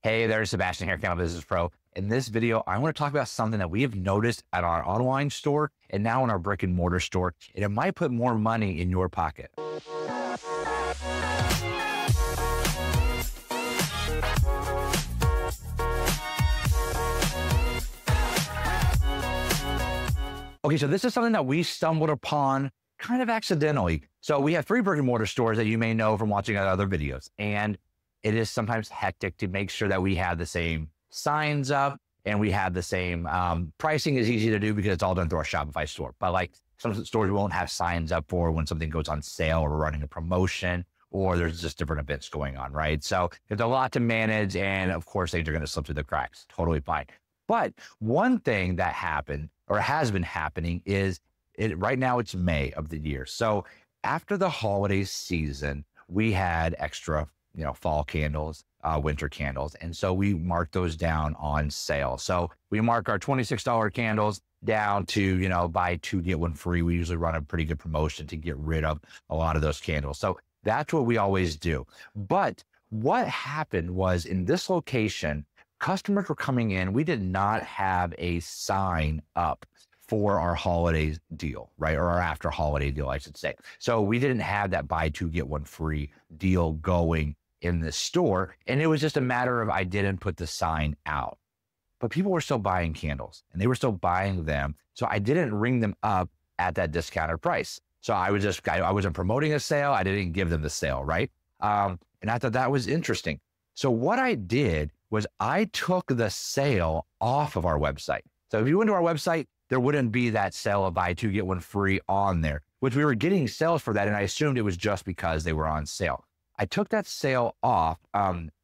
Hey there, Sebastian here, Candle Business Pro. In this video, I want to talk about something that we have noticed at our online store and now in our brick and mortar store, and it might put more money in your pocket. Okay, so this is something that we stumbled upon kind of accidentally. So we have 3 brick and mortar stores that you may know from watching other videos, and it is sometimes hectic to make sure that we have the same signs up and we have the same pricing is easy to do because it's all done through our Shopify store. But like some stores won't have signs up for when something goes on sale or we're running a promotion or there's just different events going on, right? So there's a lot to manage, and of course things are going to slip through the cracks. Totally fine. But one thing that happened or has been happening is right now it's May of the year. So after the holiday season, we had extra fall candles, winter candles. And so we mark those down on sale. So we mark our $26 candles down to, buy 2, get 1 free. We usually run a pretty good promotion to get rid of a lot of those candles. So that's what we always do. But what happened was in this location, customers were coming in. We did not have a sign up for our holiday deal, right? Or our after holiday deal, I should say. So we didn't have that buy 2, get 1 free deal going in the store. And it was just a matter of, I didn't put the sign out, but people were still buying candles and they were still buying them. So I didn't ring them up at that discounted price. So I wasn't promoting a sale. I didn't give them the sale, right? And I thought that was interesting. So what I did was I took the sale off of our website. So if you went to our website, there wouldn't be that sale of buy 2, get 1 free on there, which we were getting sales for that. And I assumed it was just because they were on sale. I took that sale off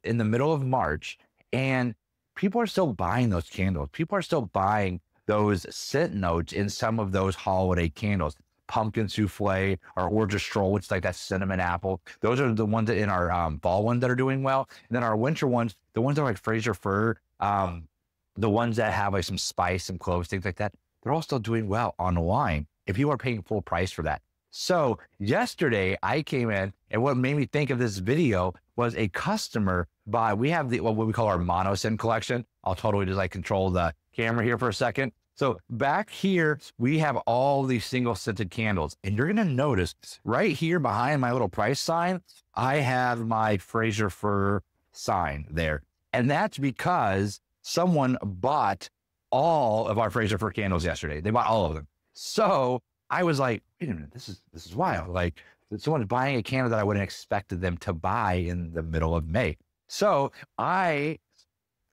in the middle of March, and people are still buying those candles. People are still buying those scent notes in some of those holiday candles. Pumpkin souffle or orchestral, which is like that cinnamon apple. Those are the ones that in our fall ones that are doing well. And then our winter ones, the ones that are like Fraser fir, the ones that have like some spice, some cloves, things like that, they're all still doing well online if you are paying full price for that. So yesterday I came in, and what made me think of this video was a customer we have what we call our mono scent collection. I'll totally just control the camera here for a second. So back here, we have all these single scented candles, and you're going to notice right here behind my little price sign, I have my Fraser fir sign there. And that's because someone bought all of our Fraser fir candles yesterday. They bought all of them. So I was like, wait a minute, this is wild. Like someone's buying a candle that I wouldn't expect them to buy in the middle of May. So I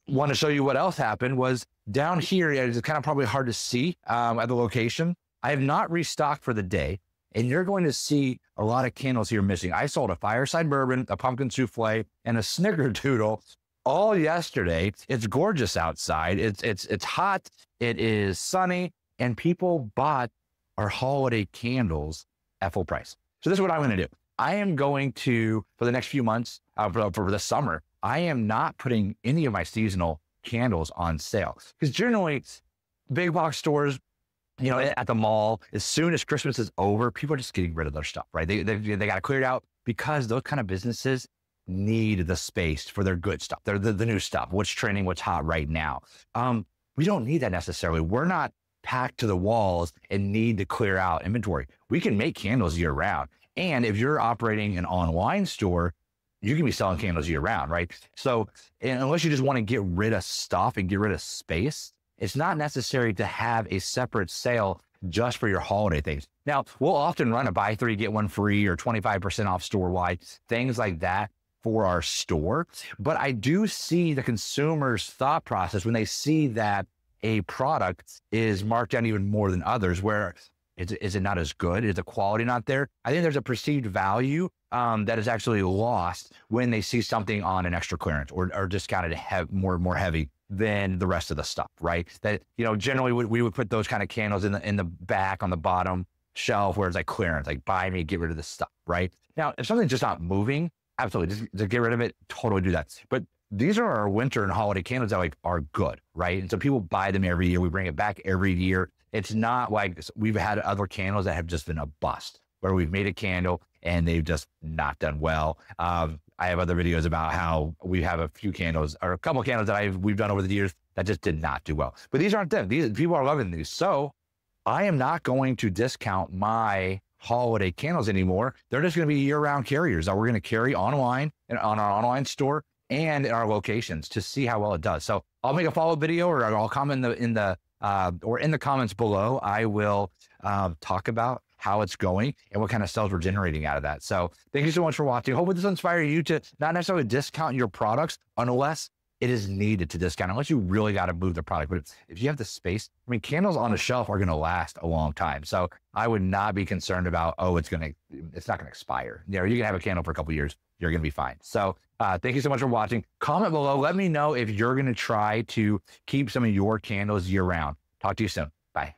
want to show you what else happened was down here. It's kind of probably hard to see at the location. I have not restocked for the day, and you're going to see a lot of candles here missing. I sold a fireside bourbon, a pumpkin souffle, and a snickerdoodle all yesterday. It's gorgeous outside. It's hot. It is sunny, and people bought our holiday candles at full price. So this is what I'm going to do. I am going to, for the next few months, for the summer, I am not putting any of my seasonal candles on sale, because generally big box stores, at the mall, as soon as Christmas is over, people are just getting rid of their stuff, right? They got to clear it out, because those kind of businesses need the space for their good stuff. They're the new stuff, what's trending, what's hot right now. We don't need that necessarily. We're not packed to the walls and need to clear out inventory. We can make candles year round. And if you're operating an online store, you can be selling candles year round, right? So unless you just want to get rid of stuff and get rid of space, it's not necessary to have a separate sale just for your holiday things. Now, we'll often run a buy 3, get 1 free or 25% off store-wide, things like that for our store. But I do see the consumer's thought process when they see that a product is marked down even more than others, where is it not as good? Is the quality not there? I think there's a perceived value that is actually lost when they see something on an extra clearance or discounted more heavy than the rest of the stuff, right? That, generally we would put those kind of candles in the back on the bottom shelf where it's like clearance, like buy me, get rid of this stuff, right? Now, if something's just not moving, absolutely, just get rid of it, totally do that. But these are our winter and holiday candles that are good, right? And so people buy them every year. We bring it back every year. It's not like we've had other candles that have just been a bust. where we've made a candle and they've just not done well. I have other videos about how we have a few candles or a couple of candles that we've done over the years that just did not do well. But these aren't them. These people are loving these. So I am not going to discount my holiday candles anymore. They're just going to be year-round carriers that we're going to carry online and on our online store and in our locations to see how well it does. So I'll make a follow-up video, or I'll comment in the comments below. I will talk about how it's going and what kind of sales we're generating out of that. So thank you so much for watching. Hopefully this will inspire you to not necessarily discount your products unless it is needed to discount, unless you really got to move the product. But if you have the space, I mean, candles on the shelf are going to last a long time. So I would not be concerned about, oh, it's not going to expire. You know, you can have a candle for a couple of years. You're going to be fine. So thank you so much for watching. Comment below. Let me know if you're going to try to keep some of your candles year round. Talk to you soon. Bye.